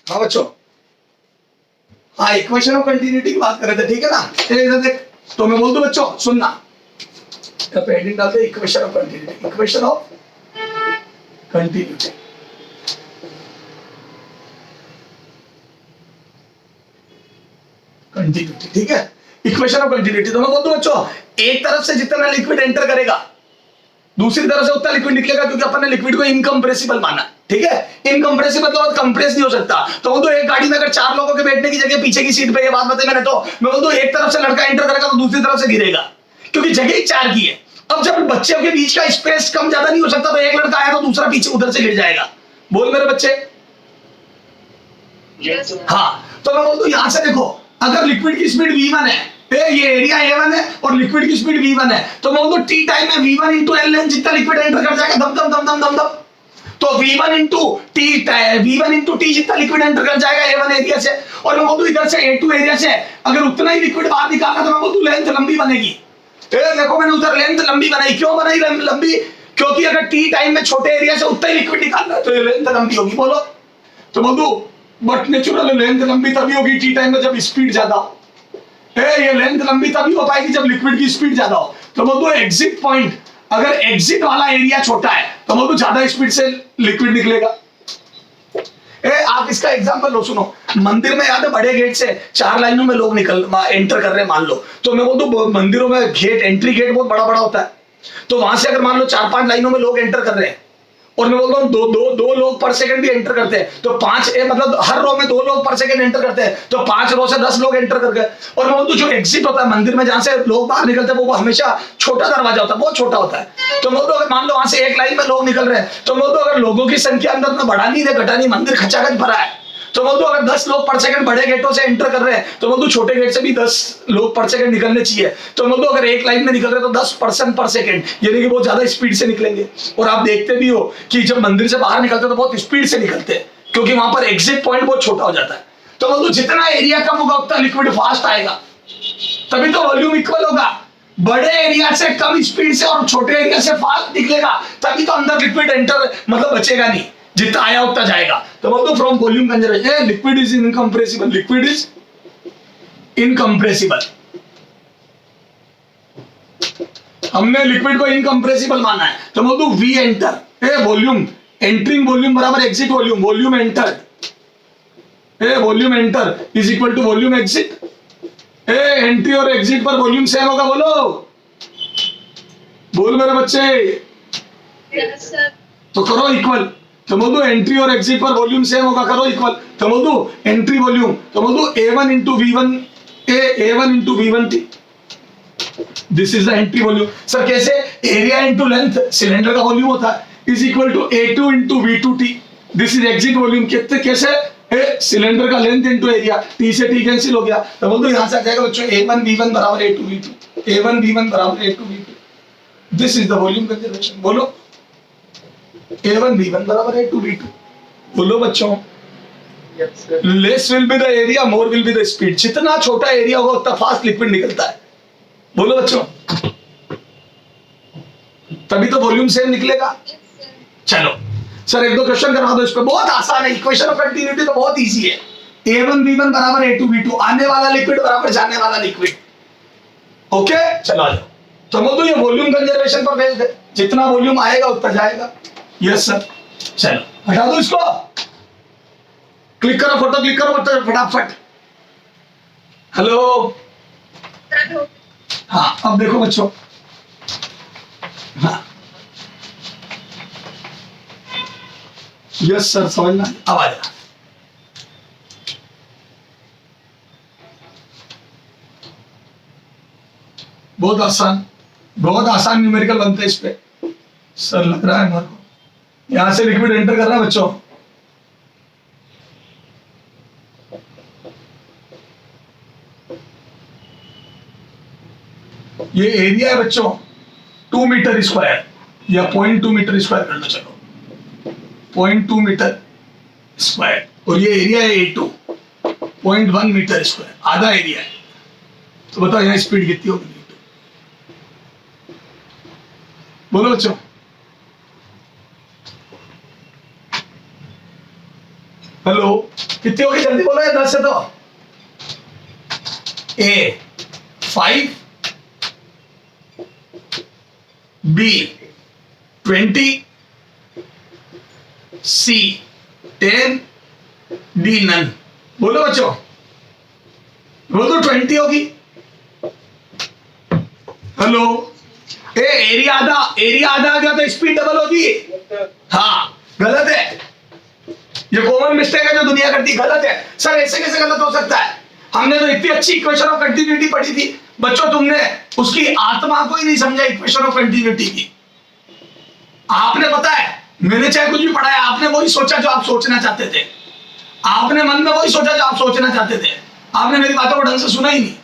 हाँ बच्चों, हाँ इक्वेशन ऑफ कंटिन्यूटी की बात कर रहे थे, ठीक है ना। इधर देख, तो मैं बोल दूं बच्चों सुनना, हेडिंग डालते equation of continuity, equation of continuity. Continuity, ठीक है, इक्वेशन ऑफ कंटिन्यूटी। तो मैं बोल दूं बच्चों, एक तरफ से जितना लिक्विड एंटर करेगा दूसरी तरफ से उतना लिक्विड निकलेगा, क्योंकि अपन ने लिक्विड को इनकम्प्रेसिबल माना, ठीक है। इनकम्प्रेसिबल मतलब कंप्रेस नहीं हो सकता। तो वो तो एक गाड़ी में अगर 4 लोगों के बैठने की जगह पीछे की सीट पे, ये बात बताई मैंने, तो मैं बोल दूं एक तरफ से लड़का एंटर करेगा तो दूसरी तरफ से गिरेगा, क्योंकि जगह ही 4 की है। अब जब बच्चों के बीच का स्पेस कम ज्यादा नहीं हो सकता, तो एक लड़का आया तो दूसरा पीछे उधर से गिर जाएगा। बोल मेरे बच्चे। हाँ, तो मैं बोल दूं यहां से देखो, अगर लिक्विड की स्पीड v1 है, ये एरिया a1 है और लिक्विड की स्पीड v1 है, तो मैं बोल दूं t टाइम में v1 into l लेंथ जितना लिक्विड एंटर कर जाएगा दम दम दम दम दम दम, तो v1 into t जितना लिक्विड एंटर कर जाएगा a1 एरिया से, और मैं बोल दूं इधर से a2 एरिया से अगर उतना ही लिक्विड बाहर निकालना, तो मैं बोल दूं लेंथ लंबी बनेगी। देखो मैंने उधर लेंथ लंबी बनाई, क्यों बनाई लंबी? क्योंकि अगर t टाइम में छोटे एरिया से उतना ही लिक्विड निकालना है तो ये लेंथ लंबी होगी। बोलो, तो बोल दूं बट नेचुरल लेंथ लंबी तभी होगी टी टाइम में जब स्पीड ज्यादा हो। ये लेंथ लंबी तभी हो पाएगी जब लिक्विड की स्पीड ज्यादा हो। तो बोल दो एग्जिट पॉइंट, अगर एग्जिट वाला एरिया छोटा है तो बोल दो ज्यादा स्पीड से लिक्विड निकलेगा। आप इसका एग्जांपल लो, सुनो, मंदिर में याद है बड़े गेट से 4 लाइनों में लोग एंटर कर रहे हैं मान लो, तो मैं बोल दो मंदिरों में गेट, एंट्री गेट बहुत बड़ा बड़ा होता है, तो वहां से अगर मान लो 4-5 लाइनों में लोग एंटर कर रहे हैं, और मैं बोलता हूँ दो लोग पर सेकंड भी एंटर करते हैं, तो 5 मतलब हर रो में 2 लोग पर सेकंड एंटर करते हैं, तो 5 रो से 10 लोग एंटर कर गए। और मैं बोलता हूँ जो एग्जिट होता है मंदिर में, जहां से लोग बाहर निकलते हैं, वो हमेशा छोटा दरवाजा होता है, बहुत छोटा होता है। तो मैं बोलता हूँ अगर मान लो वहां से एक लाइन में लोग निकल रहे हैं, तो मैं बोलता हूँ अगर लोगों की संख्या अंदर में बढ़ानी है घटानी, मंदिर खचाखच भरा है, तो बोल दो अगर 10 लोग पर सेकंड बड़े गेटों से एंटर कर रहे हैं, तो बोल दो छोटे गेट से भी 10 लोग पर सेकंड निकलने चाहिए। तो बोल दो अगर एक लाइन में निकल रहे हैं तो 10% पर सेकंड, यानी कि बहुत ज्यादा स्पीड से निकलेंगे। और आप देखते भी हो कि जब मंदिर से बाहर निकलते हैं तो बहुत स्पीड से निकलते हैं, क्योंकि वहां पर एग्जिट पॉइंट बहुत छोटा हो जाता है। तो बोल दो जितना एरिया कम होगा उतना लिक्विड फास्ट आएगा, तभी तो वॉल्यूम इक्वल होगा। बड़े एरिया से कम स्पीड से और छोटे एरिया से फास्ट निकलेगा, तभी तो अंदर लिक्विड एंटर मतलब बचेगा नहीं, जितना आया उतना जाएगा। तो बोल दो from volume conservation liquid is incompressible, liquid is incompressible. हमने लिक्विड को इनकम्प्रेसिबल माना है, तो बोल दो we enter, volume entering volume बराबर exit volume, volume entered volume enter is equal to volume exit. Entry और एग्जिट पर वॉल्यूम सेम होगा, बोलो बोल मेरे बच्चे। तो करो इक्वल, तो बोल दो एंट्री और एग्जिट पर वॉल्यूम सेम होगा, करो इक्वल। तो बोल दो एंट्री वॉल्यूम, तो बोल दो a1 into v1 a1 into v1 t, this is the entry volume. Sir कैसे? एरिया इंटू लेंथ, सिलेंडर का वॉल्यूम होता है, is equal to a2 into v2 t, this is exit volume. कितने कैसे? Cylinder का लेंथ इंटू एरिया, t से t cancel हो गया, तो बोल दो यहां से आ जाएगा बच्चों a1 v1 बराबर a2 v2, a1 v1 बराबर a2 v2, this is the volume conservation. बोलो a1 v1 बराबर a2 v2, बोलो बच्चों। Less will be the area, more will be the speed. जितना छोटा एरिया होगा उतना फास्ट लिक्विड निकलता है, बोलो बच्चों, तभी तो वॉल्यूम सेम निकलेगा। चलो सर एक दो क्वेश्चन करवा दो इस पे, बहुत आसान है, इक्वेशन ऑफ कंटिन्यूटी तो बहुत इजी है। a1 v1 बराबर a2 v2, आने वाला लिक्विड बराबर जाने वाला लिक्विड। ओके चलो आ जाओ। तो बोल दो ये वॉल्यूम कंजर्वेशन पर बेस्ड है, जितना वॉल्यूम आएगा उतना जाएगा। यस सर, चलो हटा दो इसको, क्लिक करो फोटो, क्लिक करो फटाफट। हेलो, हाँ अब देखो बच्चों, हाँ यस सर समझना, अब आ जाए। बहुत आसान न्यूमेरिकल बनते हैं इस पे। सर लग रहा है हमारे को यहां से लिक्विड एंटर कर रहा है बच्चों, ये एरिया है बच्चों 2 मीटर स्क्वायर या 0.2 मीटर स्क्वायर कर लो, चलो 0.2 मीटर स्क्वायर, और ये एरिया है A2 0.1 मीटर स्क्वायर, आधा एरिया है। तो बताओ यहाँ स्पीड कितनी होगी? बोलो बच्चों। हेलो, कितनी होगी जल्दी बोलो, 10 से तो ए 5, बी 20, सी 10, डी नन। बोलो बच्चों, वो तो 20 होगी। हेलो, एरिया आधा आ गया तो स्पीड डबल होगी। हाँ, गलत है, ये कॉमन मिस्टेक है जो दुनिया करती है, गलत है। सर ऐसे कैसे गलत हो सकता है? हमने तो इतनी अच्छी इक्वेशन ऑफ कंटिन्यूटी पढ़ी थी बच्चों, तुमने उसकी आत्मा को ही नहीं समझा इक्वेशन ऑफ कंटिन्यूटी की। आपने पता है, मैंने चाहे कुछ भी पढ़ाया, आपने वही सोचा जो आप सोचना चाहते थे, आपने मन में वही सोचा जो आप सोचना चाहते थे, आपने मेरी बातों को ढंग से सुना ही नहीं।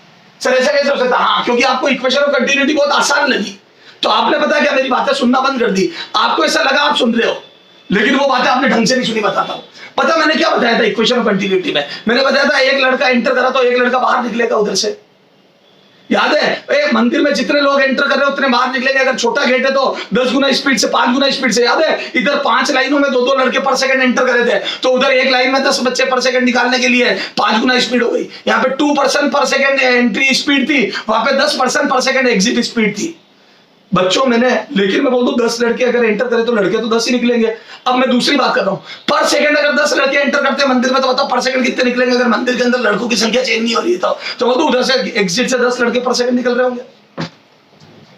सर ऐसा कैसे हो सकता? हाँ, क्योंकि आपको इक्वेशन ऑफ कंटिन्यूटी बहुत आसान लगी, तो आपने पता क्या मेरी बातें सुनना बंद कर दी। आपको ऐसा लगा आप सुन रहे हो, लेकिन वो बातें आपने ढंग से नहीं सुनी। बताता हूँ, पता मैंने क्या बताया था इक्वेशन ऑफ कंटिन्यूटी में? मैंने बताया था एक लड़का एंटर करा तो एक लड़का बाहर निकलेगा उधर से, याद है? मंदिर में जितने लोग एंटर कर रहे हैं उतने बाहर निकलेंगे। अगर छोटा गेट है तो 10 गुना स्पीड से, 5 गुना स्पीड से। याद है, इधर 5 लाइनों में 2-2 लड़के पर सेकंड एंटर कर रहे थे, तो उधर एक लाइन में 10 बच्चे पर सेकंड निकालने के लिए 5 गुना स्पीड हो गई। यहाँ पे 2% पर सेकंड एंट्री स्पीड थी, वहां पे 10% पर सेकंड एग्जिट स्पीड थी बच्चों। लेकिन मैं बोल दूं 10 लड़के अगर एंटर करें तो लड़के तो 10 ही निकलेंगे। अब मैं दूसरी बात कर रहा हूं, पर सेकंड अगर 10 लड़के एंटर करते हैं मंदिर में, तो बताओ पर सेकंड कितने निकलेंगे? अगर मंदिर के अंदर लड़कों की संख्या चेंज नहीं हो रही है तो बोल दूं उधर से एग्जिट से 10 लड़के पर सेकंड निकल रहे होंगे।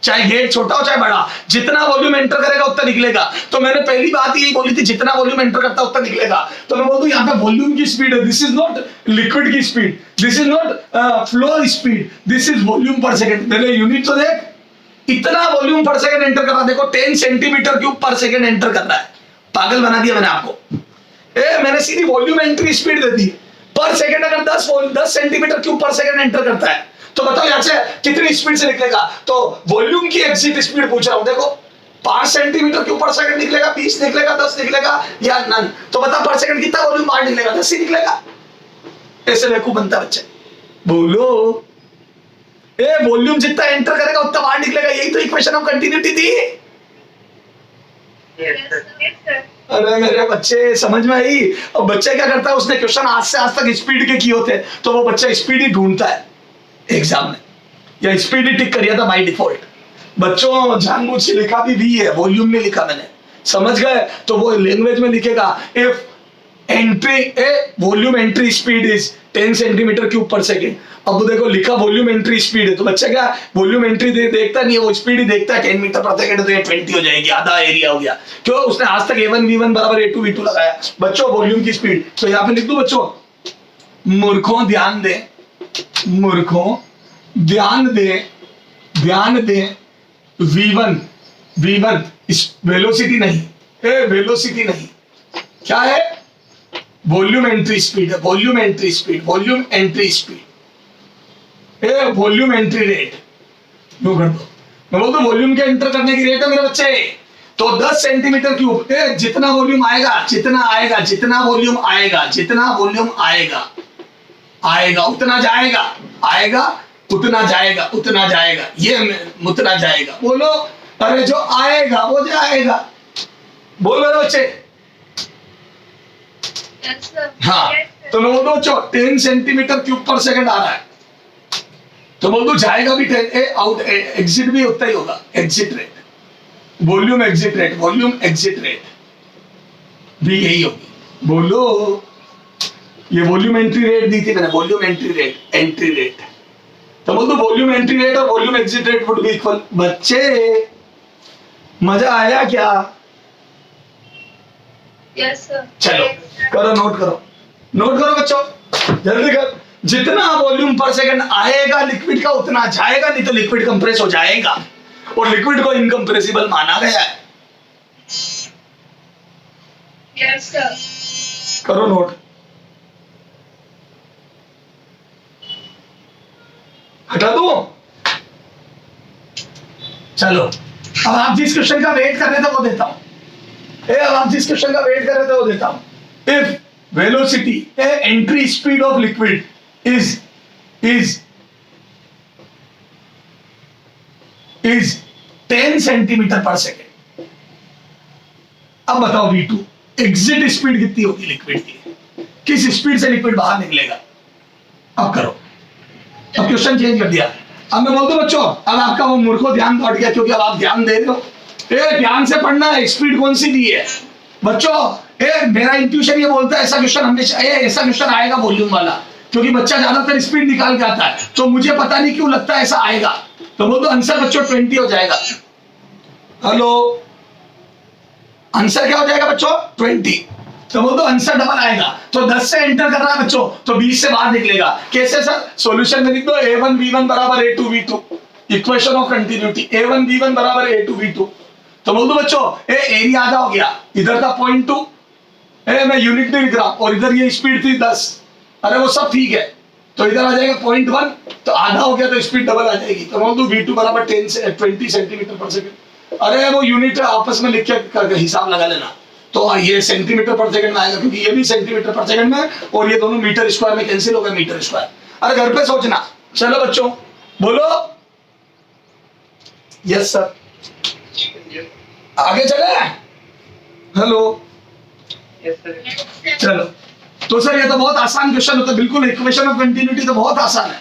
चाहे गेट छोटा हो चाहे बड़ा, जितना वॉल्यूम एंटर करेगा उतना निकलेगा। तो मैंने पहली बात यही बोली थी, जितना वॉल्यूम एंटर करता है उतना निकलेगा। तो मैं बोल दूं यहाँ पे वॉल्यूम की स्पीड है, दिस इज नॉट लिक्विड की speed, this is not flow speed, this is volume पर सेकंड। पहले यूनिट तो देख, इतना वॉल्यूम पर सेकंड एंटर कर रहा है, देखो 10 सेंटीमीटर क्यूब पर सेकंड एंटर कर रहा है। पागल बना दिया मैंने आपको। मैंने सीधी वॉल्यूम एंट्री स्पीड दे दी। पर सेकंड अगर 10 सेंटीमीटर क्यूब पर सेकंड एंटर करता है, तो बताओ यहां से कितनी स्पीड से निकलेगा? तो वॉल्यूम की एग्जिट स्पीड पूछ रहा हूं। देखो 5 सेंटीमीटर क्यूब पर सेकंड निकलेगा, 20 निकलेगा, 10 निकलेगा या नन? तो बताओ पर सेकंड कितना वॉल्यूम बाहर निकलेगा? 10 ही निकलेगा। ऐसे बेवकूफ बनता बच्चे। बोलो, वॉल्यूम जितना एंटर करेगा उतना बाहर निकलेगा, यही तो इक्वेशन ऑफ कंटिन्यूटी थी। अरे मेरे बच्चे समझ में आई? अब बच्चे क्या करता है, उसने क्वेश्चन आज से आज तक स्पीड के किए होते, तो वो बच्चा स्पीड ही ढूंढता है एग्जाम में, या स्पीड ही टिक करिए था बाय डिफॉल्ट। बच्चों जानबूझ के लिखा भी है, वॉल्यूम में लिखा मैंने, समझ गए? तो वो लैंग्वेज में लिखेगा, if volume entry speed is 10 centimetre cube पर सेकेंड। अब देखो लिखा वॉल्यूम एंट्री स्पीड है, तो बच्चा क्या वॉल्यूम एंट्री देखता नहीं है, वो स्पीड ही देखता है 10 मीटर पर सेकंड, तो ये 20 हो जाएगी, आधा एरिया हो गया। क्यों? उसने आज तक a1 v1 बराबर a2 v2 लगाया। बच्चों वॉल्यूम की स्पीड तो यहाँ पे लिख दो बच्चों। मूर्खों ध्यान दे, मूर्खों ध्यान दे, v1 वेलोसिटी नहीं, वेलोसिटी नहीं, क्या है? वॉल्यूम एंट्री स्पीड है, volume entry speed, volume entry speed, volume entry rate. नो कर दो, मैं बोलता हूं वॉल्यूम के एंटर करने की रेट है मेरे बच्चे। तो 10 सेंटीमीटर क्यूब, जितना वॉल्यूम आएगा, जितना वॉल्यूम आएगा, जितना वॉल्यूम आएगा उतना जाएगा, उतना जाएगा, ये उतना जाएगा। बोलो, अरे जो आएगा वो जाएगा। बोल मेरे बच्चे। हाँ, तो मैं बोल दो 10 सेंटीमीटर क्यूब पर सेकंड आ रहा है, तो बोल दो जाएगा भी 10, आउट एग्जिट भी उतना ही होगा। Exit rate, volume exit rate, volume exit rate भी यही होगी। बोलो, ये वॉल्यूम एंट्री रेट दी थी मैंने, वॉल्यूम एंट्री रेट। तो बोल दो वॉल्यूम एंट्री रेट और volume exit rate would be equal. बच्चे मजा आया क्या? Yes sir. चलो करो, नोट करो बच्चों, जल्दी कर। जितना वॉल्यूम पर सेकंड आएगा लिक्विड का उतना जाएगा, नहीं तो लिक्विड कंप्रेस हो जाएगा, और लिक्विड को इनकंप्रेसिबल माना गया है। Yes sir. करो नोट, हटा दो। चलो अब आप जिस क्वेश्चन का वेट कर रहे थे वो देता हूं। अब आप जिस क्वेश्चन का वेट कर रहे थे वो देता हूं। If velocity entry speed of liquid is 10 centimetre पर सेकेंड। अब बताओ V2 एग्जिट स्पीड कितनी होगी लिक्विड की? किस स्पीड से लिक्विड बाहर निकलेगा। अब करो, अब क्वेश्चन चेंज कर दिया। अब मैं बोल दूं बच्चों, अब आपका वो मूर्खों ध्यान हट गया, क्योंकि अब आप ध्यान दे रहे हो। ध्यान से पढ़ना है, स्पीड कौन सी दी है बच्चों। मेरा इंट्यूशन ये बोलता है ऐसा क्वेश्चन हमेशा, ऐसा क्वेश्चन आएगा वॉल्यूम वाला, क्योंकि बच्चा ज्यादातर स्पीड निकाल के आता है, तो मुझे पता नहीं क्यों लगता है ऐसा आएगा। तो बोल दो आंसर बच्चों 20 हो जाएगा। हेलो, आंसर क्या हो जाएगा बच्चों 20। तो बोल दो आंसर डबल आएगा। तो 10 से एंटर कर रहा है बच्चों, तो 20 से बाहर निकलेगा। कैसे सर? सॉल्यूशन में लिख दो a1v1 बराबर a2v2, equation of continuity. a1v1 बराबर a2v2। तो बोल दो बच्चों एरिया आधा हो गया, इधर था 0.2, मैं यूनिट नहीं लिख रहा, और इधर ये स्पीड थी 10। अरे वो सब ठीक है, तो इधर आ जाएगा 0.1, तो आधा हो गया, तो स्पीड डबल आ जाएगी। तो बोल दो v2 बराबर 20 सेंटीमीटर पर सेकंड। अरे वो यूनिट आपस में लिख के हिसाब लगा लेना, तो ये सेंटीमीटर पर सेकंड में आएगा, क्योंकि ये भी सेंटीमीटर पर सेकंड में, और ये दोनों मीटर स्क्वायर में कैंसिल होगा, मीटर स्क्वायर। अरे घर पे सोचना। चलो बच्चों बोलो यस सर, आगे चले। हेलो, चलो। तो सर ये तो बहुत आसान क्वेश्चन होता है, बिल्कुल इक्वेशन ऑफ कंटिन्यूटी तो बहुत आसान है।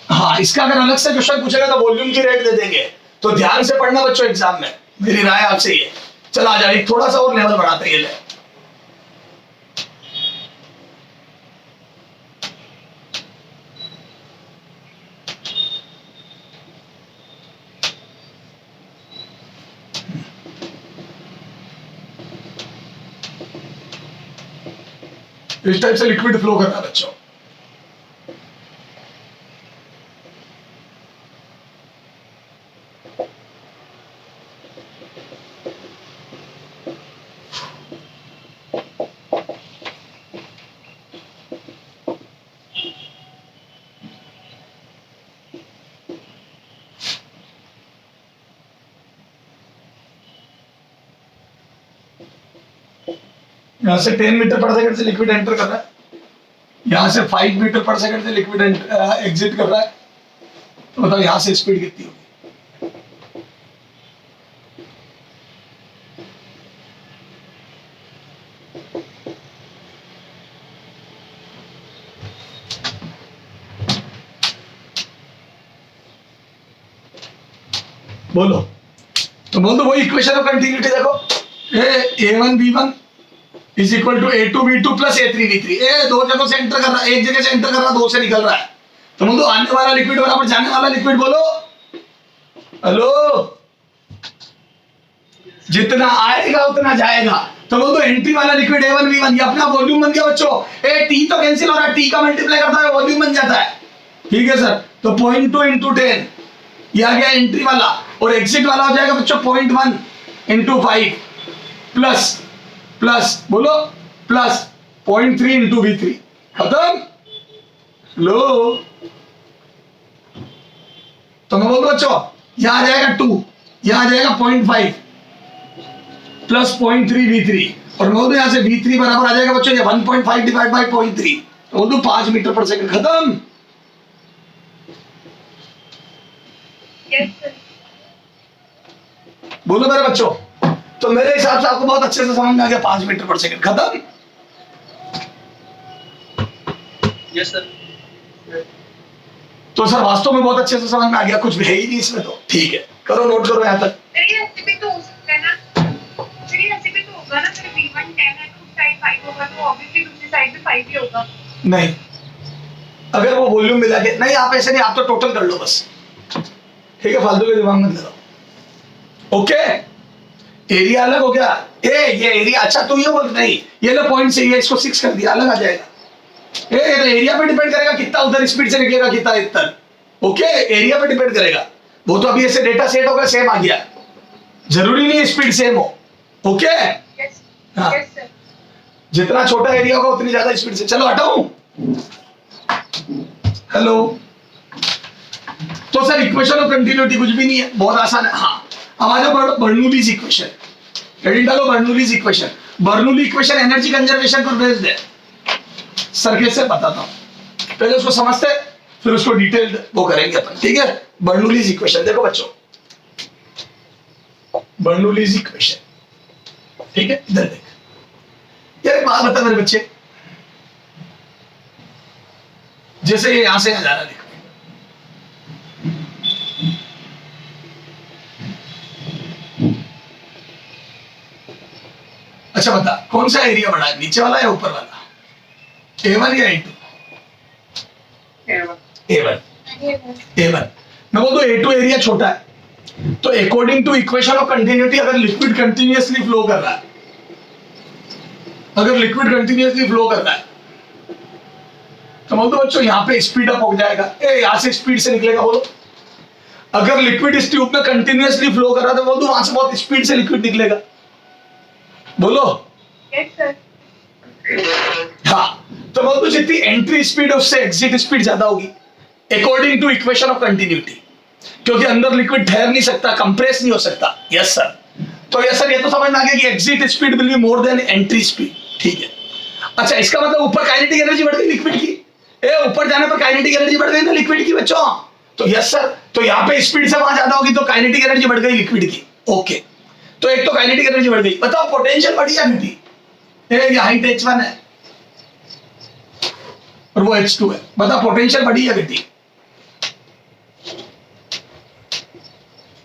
हाँ, इसका अगर अलग से क्वेश्चन पूछेगा तो वॉल्यूम की रेट दे देंगे, तो ध्यान से पढ़ना बच्चों एग्जाम में, मेरी राय आपसे ये। चला जाए, एक थोड़ा सा और लेवल बढ़ाते हैं। इस टाइप से लिक्विड फ्लो करना है बच्चों। यहां से 10 मीटर पर सेकंड से लिक्विड एंटर कर रहा है, यहां से 5 मीटर पर सेकंड से लिक्विड एग्जिट कर रहा है। तो बताओ यहां से स्पीड कितनी होगी? बोलो। तो बोल दो वही इक्वेशन ऑफ कंटिन्यूटी देखो, a1v1 is equal to a2v2 plus a3v3। दो जगहों से एंटर कर रहा है, एक जगह से एंटर कर रहा है, 2 से निकल रहा है। तो बोल दो आने वाला लिक्विड बराबर जाने वाला लिक्विड। बोलो हेलो, जितना आएगा उतना जाएगा। तो बोल दो एंट्री वाला लिक्विड a1v1, ये अपना वॉल्यूम बन गया बच्चों। t तो कैंसिल हो रहा है, t का मल्टीप्लाई करता है वॉल्यूम बन जाता है। ठीक है सर, तो 0.2 इंटू 10 ये आ गया एंट्री वाला, और एग्जिट वाला हो जाएगा बच्चों 0.1 इंटू 5 प्लस प्लस बोलो प्लस 0.3 इंटू v3। खत्म। लो, तो मैं बोल दो बच्चों यहां आ जाएगा 2, यहां आ जाएगा 0.5 प्लस 0.3 v3, और मैं बोल दो यहां से v3 बराबर आ जाएगा बच्चों ये 1.5 डिवाइड बाय 0.3, तो बोल दो 5 मीटर पर सेकंड। खत्म। बोलो मेरे बच्चों, तो मेरे हिसाब से आपको बहुत अच्छे से समझ में आ गया, 5 मीटर पर सेकंड। खत्म। Yes sir. तो सर वास्तव में बहुत अच्छे से समझ में आ गया, कुछ भी है ही नहीं इसमें। तो ठीक है, करो नोट करो यहाँ तक। तो हो सकता है ना, फिर ऐसे भी तो होगा ना, फिर v1 10 है तो उस साइड 5 होगा, तो ऑब्वियसली दूसरी साइड पे 5 ही होगा। नहीं, अगर वो वॉल्यूम मिला के नहीं, आप ऐसे नहीं, आप तो टोटल कर लो बस। ठीक है, फालतू के दिमाग मत लगाओ। ओके, एरिया अलग हो गया। ये एरिया, अच्छा तू ये बोल नहीं, ये लो पॉइंट से, ये इसको 6 कर दिया, अलग आ जाएगा। एरिया पे डिपेंड करेगा कितना उधर स्पीड से निकलेगा, कितना इधर। ओके, एरिया पे डिपेंड करेगा। वो तो अभी ऐसे डेटा सेट होगा, सेम आ गया, जरूरी नहीं स्पीड सेम हो। ओके, हाँ, जितना छोटा एरिया होगा उतनी ज्यादा स्पीड से। चलो हटाऊं। हेलो, तो सर इक्वेशन ऑफ कंटिन्यूटी कुछ भी नहीं है, बहुत आसान है। हाँ, अब आ जाओ बर्नौलीज इक्वेशन। हेडिंग डालो Bernoulli's equation. Bernoulli equation energy conservation पर बेस्ड है। सर कैसे बताता हूं, पहले उसको समझते फिर उसको डिटेल्ड वो करेंगे अपन। ठीक है, बर्नौलीज इक्वेशन देखो बच्चों, बर्नौलीज इक्वेशन। ठीक है, इधर देख यार, एक बात बता मेरे बच्चे, जैसे ये यहां से जा रहा है, अच्छा बता कौन सा एरिया बड़ा है, नीचे वाला या ऊपर वाला, A1 या A2? A1 मैं बोल दो A2 एरिया छोटा है, तो according to equation of continuity अगर लिक्विड कंटिन्यूअसली फ्लो कर रहा है, अगर लिक्विड कंटिन्यूअसली फ्लो कर रहा है तो बोल दो बच्चों यहाँ पे स्पीड अप हो जाएगा, यहां से स्पीड से निकलेगा। बोलो अगर लिक्विड इस ट्यूब में कंटिन्यूअसली फ्लो कर रहा है तो बोल दो वहां से बहुत स्पीड से लिक्विड निकलेगा। बोलो यस सर। हाँ, तो बोल दो जितनी एंट्री स्पीड है उससे एग्जिट स्पीड ज्यादा होगी according to equation of continuity, क्योंकि अंदर लिक्विड ठहर नहीं सकता, कंप्रेस नहीं हो सकता। Yes sir. तो यस सर, ये तो समझ में आ गया कि exit speed will be more than entry speed. ठीक है, अच्छा इसका मतलब ऊपर काइनेटिक एनर्जी बढ़ गई लिक्विड की, ऊपर जाने पर काइनेटिक एनर्जी बढ़ गई ना लिक्विड की बच्चों। तो यस सर, तो यहाँ पे स्पीड से वहां ज्यादा होगी तो काइनेटिक एनर्जी बढ़ गई लिक्विड की। ओके, तो एक तो काइनेटिक एनर्जी बढ़ गई। बताओ पोटेंशियल बढ़ी या घटी? ये हाइट H1 है और वो H2 है, बताओ पोटेंशियल बढ़ी या घटी?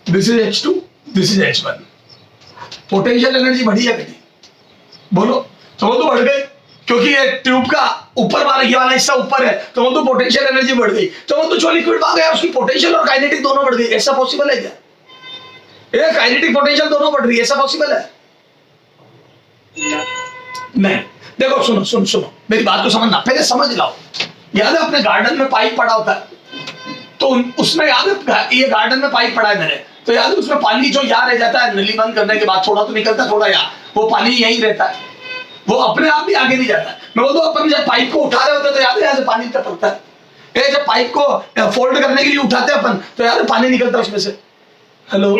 This is H2, this is H1, potential energy बढ़ी या घटी? बोलो। तो वो तो बढ़ गई, क्योंकि ये ट्यूब का ऊपर वाला ये वाला हिस्सा ऊपर है, तो वो तो पोटेंशियल एनर्जी बढ़ गई। तो वो तो जो लिक्विड भाग गया उसकी पोटेंशियल और काइनेटिक दोनों बढ़ गई। ऐसा पॉसिबल है क्या? ये काइनेटिक पोटेंशियल दोनों बढ़ रही है, ऐसा पॉसिबल है? नहीं। देखो सुनो सुनो सुनो, मेरी बात को समझना, पहले समझ लाओ। याद है अपने गार्डन में पाइप पड़ा होता है, तो उसमें याद है ये गार्डन में पाइप पड़ा है मेरे, तो याद है उसमें पानी जो यहाँ रह जाता है नली बंद करने के बाद, थोड़ा तो निकलता है थोड़ा यहाँ, वो पानी यहीं रहता है, वो अपने आप भी आगे नहीं जाता है। मैं बोलता हूँ अपन जब पाइप को उठा रहे होते तो याद है यहाँ से पानी टपकता है, जब पाइप को फोल्ड करने के लिए उठाते हैं अपन तो याद है पानी निकलता है उसमें से। हेलो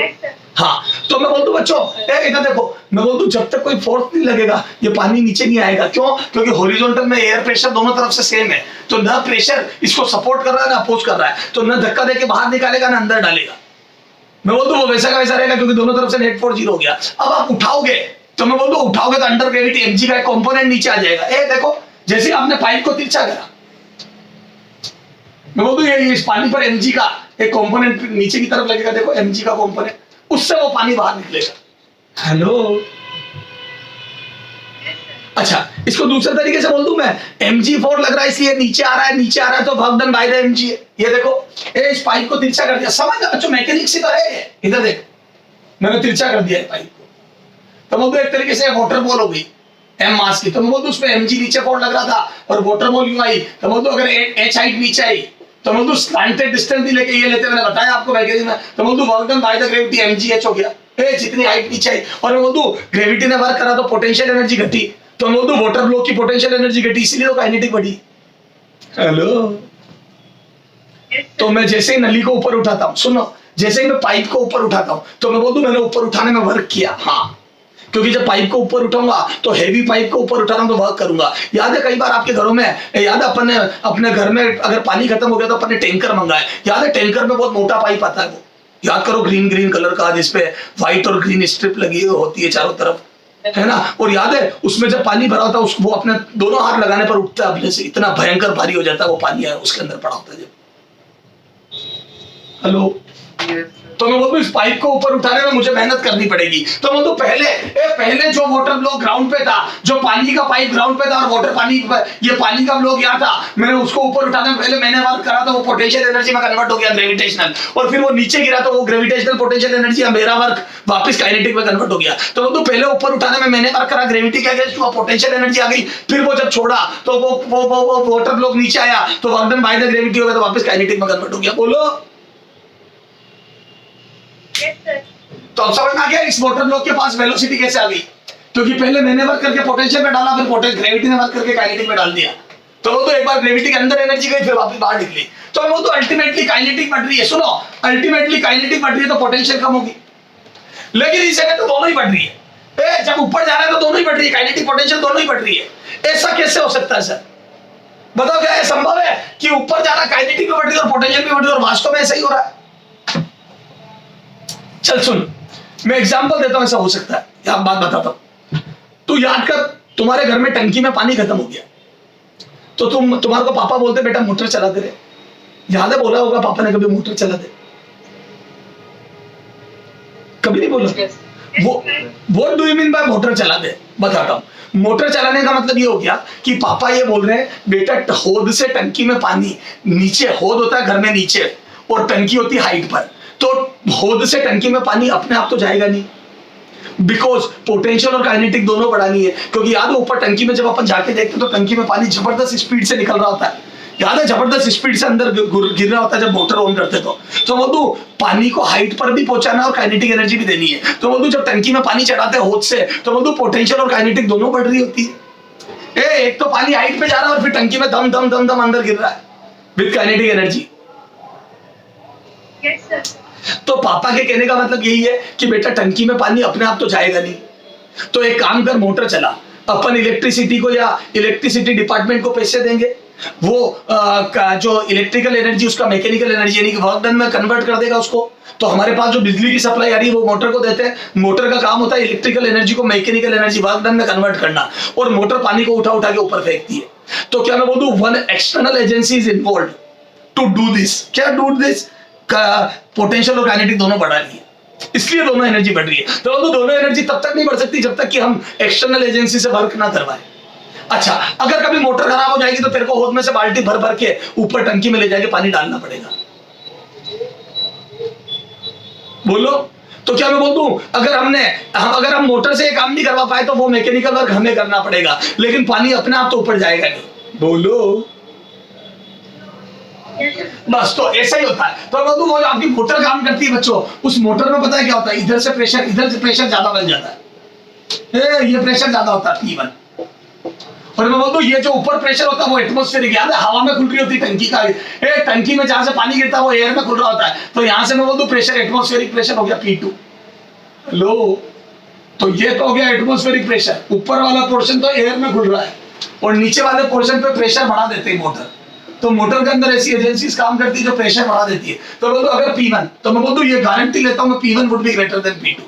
हाँ, तो मैं बोलता हूँ बच्चों इधर देखो, मैं बोलता हूँ जब तक कोई फोर्स नहीं लगेगा ये पानी नीचे नहीं आएगा। क्यों? क्योंकि हॉरिजॉन्टल में एयर प्रेशर दोनों तरफ से सेम है, तो ना प्रेशर इसको सपोर्ट कर रहा है ना अपोज कर रहा है, तो ना धक्का देके बाहर निकालेगा ना अंदर डालेगा। मैं बोलता हूँ वो वैसा का वैसा रहेगा, क्योंकि दोनों तरफ से नेट फोर्स 0 हो गया। अब आप उठाओगे तो मैं बोलता हूँ उठाओगे तो अंडर ग्रेविटी mg का एक कंपोनेंट नीचे आ जाएगा। देखो जैसे आपने पाइप को तिरछा करा, मैं बोलता हूँ ये इस पानी पर mg का एक कंपोनेंट नीचे की तरफ लगेगा, देखो mg का कंपोनेंट, उससे वो पानी बाहर निकलेगा। हेलो अच्छा, इसको दूसरे तरीके से बोल दूं मैं, mg4 लग रहा है इसलिए नीचे आ रहा है, नीचे आ रहा है तो work done by the mg है। ये देखो इस पाइप को तिरछा कर दिया, समझ गए बच्चों? मैकेनिक्स से तो है, इधर देख मैंने तिरछा कर दिया है पाइप को, तो बोल दो एक तरीके से वाटर बॉल हो गई m मास की, तो मैं बोल दो उसमें mg नीचे फोर्स लग रहा था और वाटर बॉल यूं आई, तो बोल दो अगर h हाइट नीचे आई तो बोल दो स्लैंटेड डिस्टेंस नहीं लेके ये लेते, मैंने बताया आपको मैकेनिज्म में, तो बोल दो work done by the gravity mgh हो गया। जितनी हाइट नीचे आई और मैं बोल दो ग्रेविटी ने वर्क करा तो पोटेंशियल एनर्जी घटी, तो मैं बोल दो वाटर ब्लॉक की पोटेंशियल एनर्जी घटी, इसीलिए तो काइनेटिक बढ़ी। हेलो तो मैं जैसे ही नली को ऊपर उठाता हूँ, सुनो, जैसे ही मैं पाइप को ऊपर उठाता हूँ तो मैं बोल दूं मैंने ऊपर उठाने में वर्क किया। हाँ, क्योंकि जब पाइप को ऊपर उठाऊंगा तो हैवी पाइप को ऊपर उठा रहा हूं तो वर्क करूंगा। याद है कई बार आपके घरों में, याद है अपन ने अपने घर में अगर पानी खत्म हो गया तो अपन ने टैंकर मंगाया, याद है टैंकर में बहुत मोटा पाइप आता है, वो याद करो ग्रीन ग्रीन कलर का जिसपे व्हाइट और ग्रीन स्ट्रिप लगी होती है चारों तरफ, है ना? और याद है उसमें जब पानी भरा होता है वो अपने दोनों हाथ लगाने पर उठता है अपने से, इतना भयंकर भारी हो जाता है वो पानी है उसके अंदर पड़ा होता है जब। हेलो तो मैं बोलूं इस पाइप को ऊपर उठाने में मुझे मेहनत करनी पड़ेगी, तो मैं बोलूं पहले जो वाटर ब्लॉक ग्राउंड पे था, जो पानी का पाइप ग्राउंड पे था और वाटर पानी ये पानी का ब्लॉक यहाँ था, मैंने उसको ऊपर उठाने में पहले मैंने वर्क करा तो वो पोटेंशियल एनर्जी में कन्वर्ट हो गया ग्रेविटेशनल, और फिर वो नीचे गिरा तो वो ग्रेविटेशनल पोटेंशियल एनर्जी मेरा वर्क वापस काइनेटिक में कन्वर्ट हो गया। तो वो पहले ऊपर उठाने में मैंने वर्क करा, ग्रेविटी के अगेंस्ट वो पोटेंशियल एनर्जी आ गई, फिर वो जब छोड़ा तो वो वाटर ब्लॉक नीचे आया तो work done by the gravity हो गया तो वापस काइनेटिक में कन्वर्ट हो गया। बोलो तो अब समझ में आ गया इस वाटर ब्लॉक के पास वेलोसिटी कैसे आ गई, क्योंकि पहले मैंने वर्क करके पोटेंशियल में डाला, फिर पोटेंशियल ग्रेविटी ने वर्क करके काइनेटिक में डाल दिया, तो वो तो एक बार ग्रेविटी के अंदर एनर्जी गई फिर वापस बाहर निकली, तो वो तो अल्टीमेटली काइनेटिक बढ़ रही है। सुनो, अल्टीमेटली काइनेटिक बढ़ रही है तो पोटेंशियल कम होगी, लेकिन इस जगह तो दोनों ही बढ़ रही है। जब ऊपर जा रहा है तो दोनों ही बढ़ रही है, काइनेटिक पोटेंशियल दोनों ही बढ़ रही है। ऐसा कैसे हो सकता है सर? बताओ क्या संभव है कि ऊपर जाना काइनेटिक में बढ़ रही है और पोटेंशियल भी बढ़ रही है और वास्तव में ऐसा ही हो रहा है? चल सुन, मैं एग्जांपल देता हूं ऐसा हो सकता है, या बात बताता हूं। तू याद कर तुम्हारे घर में टंकी में पानी खत्म हो गया, तो तुम्हारे को पापा बोलते बेटा मोटर चला दे रे, याद है बोला होगा पापा ने कभी मोटर चला दे? कभी नहीं बोला। वो what do you mean by motor चला दे? बताता हूं। मोटर चलाने का मतलब ये हो गया कि पापा ये बोल रहे हैं बेटा होद से टंकी में पानी, नीचे होद होता है घर में नीचे और टंकी होती है हाइट पर, तो होद से टंकी में पानी अपने आप तो जाएगा नहीं, बिकॉज पोटेंशियल और काइनेटिक दोनों बढ़ानी है। क्योंकि याद है ऊपर टंकी में जब अपन जाके देखते तो टंकी में पानी जबरदस्त स्पीड से निकल रहा होता है, याद है जबरदस्त स्पीड से अंदर गिर रहा होता है जब मोटर ऑन करते तो वो तो पानी को हाइट पर भी पहुंचाना और काइनेटिक एनर्जी भी देनी है। तो वो तो जब टंकी में पानी चढ़ाते हैं होद से, तो वो तो पोटेंशियल और काइनेटिक दोनों बढ़ रही होती है। एक तो पानी हाइट पे जा रहा है और फिर टंकी में दम दम दम दम अंदर गिर रहा है with kinetic energy. Yes sir. तो पापा के कहने का मतलब यही है कि बेटा टंकी में पानी अपने आप तो जाएगा नहीं, तो एक काम कर मोटर चला, अपन इलेक्ट्रिसिटी को या इलेक्ट्रिसिटी डिपार्टमेंट को पैसे देंगे, वो जो इलेक्ट्रिकल एनर्जी उसका मैकेनिकल एनर्जी यानी कि वर्क डन में कन्वर्ट कर देगा उसको। तो हमारे पास जो बिजली की सप्लाई आ रही है वो मोटर को देते हैं, मोटर का काम होता है इलेक्ट्रिकल एनर्जी को मैकेनिकल एनर्जी वर्क डन में कन्वर्ट करना, और मोटर पानी को उठा उठा के ऊपर फेंकती है। तो क्या मैं बोल दूं one external agency is involved to do this. क्या डू दिस? पोटेंशियल और काइनेटिक दोनों बढ़ा रही है, इसलिए दोनों एनर्जी बढ़ रही है। तो दोनों एनर्जी तब तक नहीं बढ़ सकती जब तक कि हम एक्सटर्नल एजेंसी से वर्क ना करवाएं। अच्छा, अगर कभी मोटर खराब हो जाएगी तो तेरे को होद में से बाल्टी भर भर के ऊपर टंकी में ले जाके पानी डालना पड़ेगा। बोलो, तो क्या मैं बोल दूं अगर हम मोटर से ये काम नहीं करवा पाए तो वो मैकेनिकल वर्क हमें करना पड़ेगा, लेकिन पानी अपने आप तो ऊपर जाएगा नहीं। बोलो, बस तो ऐसा ही होता है। तो मैं वो जो आपकी मोटर काम करती है बच्चों, उस मोटर में पता है क्या होता है, इधर से प्रेशर ज्यादा बन जाता है, ये प्रेशर ज्यादा होता है P1, और मैं बोलता हूँ ये जो ऊपर प्रेशर होता है वो एटमॉस्फेरिक, याद है हवा में खुल रही होती है टंकी का, टंकी में जहां से पानी गिरता है वो एयर में खुल रहा होता है, तो यहां से मैं बोलता हूँ प्रेशर एटमॉस्फेरिक प्रेशर हो गया P2। लो, तो ये तो हो गया एटमॉस्फेरिक प्रेशर, ऊपर वाला पोर्शन तो एयर में खुल रहा है और नीचे वाले पोर्शन पे प्रेशर बढ़ा देते हैं मोटर। तो मोटर के अंदर ऐसी एजेंसीज काम करती है जो प्रेशर बढ़ा देती है। तो बोलो अगर P1, तो मैं बोलूँ ये गारंटी लेता हूँ मैं P1 would be greater than P2।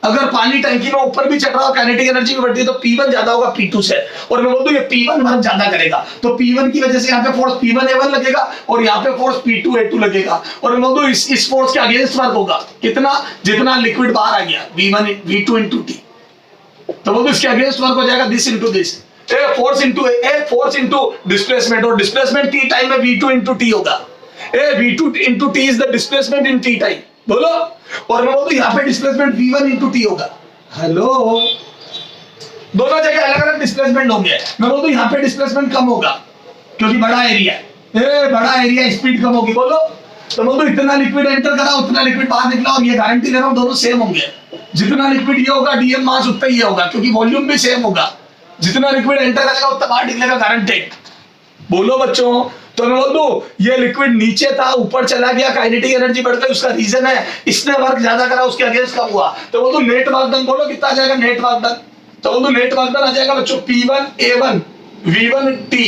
अगर पानी टंकी में ऊपर भी चढ़ रहा हो काइनेटिक एनर्जी में बढ़ती है तो P1 ज्यादा होगा P2 से, और मैं बोलता हूँ ये P1 वर्क ज्यादा करेगा, तो P1 की वजह से यहाँ पे फोर्स P1A1 लगेगा और यहाँ पे फोर्स P2A2 लगेगा, और मैं बोलता हूँ इस फोर्स के अगेंस्ट वर्क होगा कितना, जितना लिक्विड बाहर आ गया V2 into T, तो बोलते इसके अगेंस्ट वर्क हो जाएगा this into this, force into displacement, और डिस्प्लेसमेंट T टाइम में V2 into T होगा, V2 into T is the displacement in T time. बोलो, और मैं बोलूं यहाँ पे डिस्प्लेसमेंट V1 into T होगा। हेलो, दोनों जगह अलग अलग डिस्प्लेसमेंट होंगे। मैं बोलूं यहाँ पे डिस्प्लेसमेंट कम होगा क्योंकि बड़ा एरिया स्पीड कम होगी। बोलो, तो बोलूं इतना लिक्विड एंटर करा उतना लिक्विड बाहर निकला, और ये गारंटी ले रहा हूँ दोनों सेम होंगे, जितना लिक्विड ये होगा डीएम मास उतना ही होगा क्योंकि वॉल्यूम भी सेम होगा, जितना लिक्विड एंटर करेगा उतना बाहर निकलेगा गारंटेड। बोलो बच्चों, तो मैं बोल दूं ये लिक्विड नीचे था ऊपर चला गया काइनेटिक एनर्जी बढ़ गई, उसका रीजन है इसने वर्क ज्यादा करा उसके अगेंस्ट कम हुआ। तो बोल दूं नेट वर्क डन, बोलो कितना आ जाएगा नेट वर्क डन, तो बोल दूं नेट वर्क डन आ जाएगा बच्चों P1A1 V1T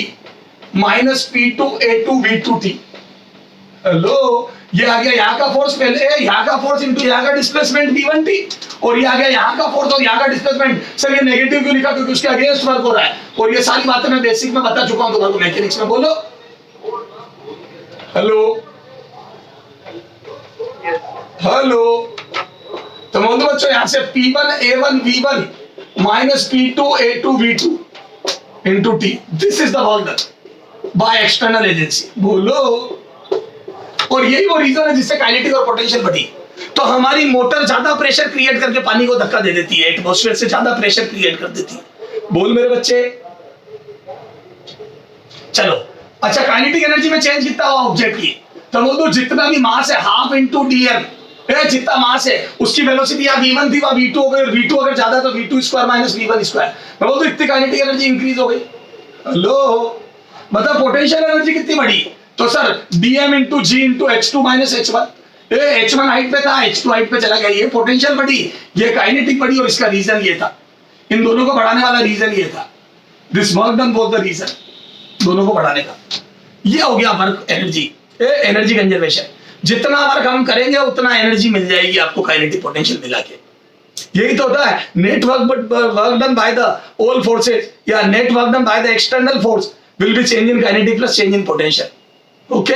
minus P2A2 V2T। Hello, ये आ गया यहाँ का फोर्स, पहले यहाँ का फोर्स इंटू यहाँ का डिस्प्लेसमेंट V1T, और ये आ गया यहाँ का फोर्स और यहाँ का डिस्प्लेसमेंट। सर ये नेगेटिव क्यों लिखा? क्योंकि उसके अगेंस्ट वर्क हो रहा है, और ये सारी बातें मैं बेसिक में बता चुका हूँ तुम्हारे मैकेनिक्स में। बोलो हेलो, तो बोल दो बच्चों यहाँ से P1A1 V1 minus P2A2 V2 into T, this is the work done by external agency. बोलो, और यही वो रीजन है जिससे काइनेटिक और पोटेंशियल बढ़ी। तो हमारी मोटर ज्यादा प्रेशर क्रिएट करके पानी को धक्का दे देती है, एटमॉस्फेयर से ज्यादा प्रेशर क्रिएट कर देती है। बोल मेरे बच्चे, चलो अच्छा, काइनेटिक एनर्जी में चेंज कितना हुआ ऑब्जेक्ट की, तो बोल दो जितना भी मास है हाफ इंटू dm, जितना मास है उसकी वेलोसिटी या V1 थी वहां V2 हो गई, और V2 अगर ज्यादा तो V2 square minus V1 square. मैं बोल दो इतनी काइनेटिक एनर्जी इंक्रीज हो गई। हेलो, मतलब पोटेंशियल एनर्जी कितनी बढ़ी, तो sir dm into G into H2 minus H1, H1 height पे था H2 हाइट पे चला गया, ये पोटेंशियल बढ़ी, ये काइनेटिक बढ़ी, और इसका रीजन ये था, इन दोनों को बढ़ाने वाला रीजन ये था, this work done was the reason, दोनों को बढ़ाने का। ये हो गया वर्क एनर्जी कंजर्वेशन। जितना वर्क हम करेंगे उतना एनर्जी मिल जाएगी आपको काइनेटिक पोटेंशियल मिला के। यही तो होता है net work done by the all forces या net work done by the external force will be change in kinetic plus change in potential. Okay,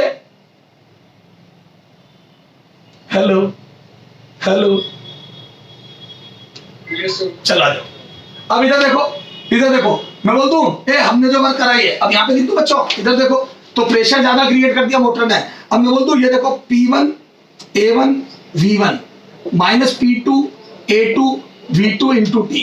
hello hello, Yes, sir. चला जाओ। अब इधर देखो, इधर देखो, मैं बोल दूं ए हमने जो वर्क कराई है, अब यहाँ पे लिख दूं बच्चों, इधर देखो, तो प्रेशर ज्यादा क्रिएट कर दिया मोटर ने। अब मैं बोल दूं ये देखो P1 A1 V1 minus P2 A2 V2 into T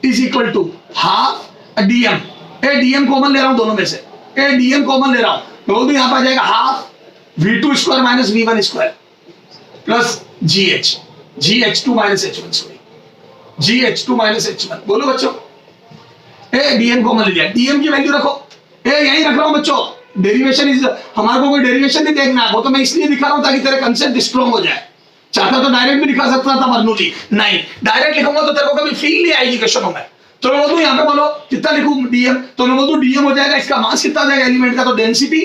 is equal to half DM। ए DM कॉमन ले रहा हूं दोनों में से, ए DM कॉमन ले रहा हूं, मैं बोल दूं यहाँ पे आ जाएगा half V2 square minus V1 square plus GH2 minus H1 sorry GH2 minus H1। बोलो बच्चों, ए डीएम कॉमन ले लिया, डीएम की वैल्यू रखो, ए यही रख रहा हूं बच्चों। डेरिवेशन इज, हमारे को कोई डेरिवेशन नहीं देखना है, वो तो मैं इसलिए दिखा रहा हूं ताकि तेरा कंसेप्ट स्ट्रॉन्ग हो जाए। चाहता तो डायरेक्ट भी दिखा सकता था बर्नौली, नहीं डायरेक्ट लिखूंगा तो तेरे को कभी फील नहीं आएगी क्वेश्चनों में। तो मैं बोल दूं यहाँ पे बोलो कितना लिखूं डीएम, तो मैं बोल दूं डीएम हो जाएगा, इसका मास कितना हो जाएगा एलिमेंट का, तो डेंसिटी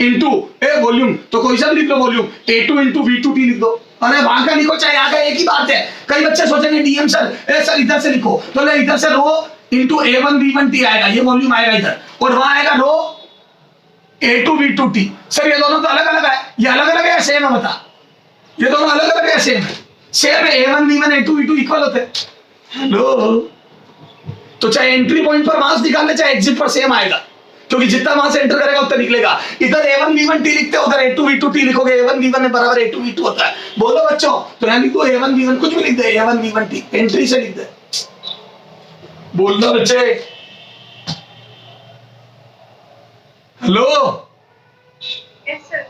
इंटू ए वॉल्यूम, तो कोई सा भी लिख low volume, A2 into V2T लिख दो। अरे वहां का लिखो चाहे यहाँ का, एक ही बात है। कई बच्चे सोचेंगे डीएम सर, ए सर इधर से लिखो, तो ले इधर से रो इंटू A1 V1T आएगा, ये वॉल्यूम आएगा इधर, और वहां आएगा रो A2 V2T। सर ये दोनों तो अलग अलग है, ये अलग अलग है सेम है, बता ये दोनों अलग अलग है सेम है? सेम है, A1 V1 A2 V2 equal होते हैं। हेलो, तो चाहे एंट्री पॉइंट पर मास निकाल ले चाहे एग्जिट पर सेम आएगा, क्योंकि जितना मास एंटर करेगा उतना निकलेगा। इधर A1 V1T लिखते हो, उधर A2 V2T लिखोगे, A1 V1 बराबर A2 V2 होता है। बोलो बच्चों, तो यहाँ लिखो A1 V1, कुछ भी लिख दे, A1 V1T एंट्री से लिख दे। बोलना बच्चे, हेलो। Yes, sir.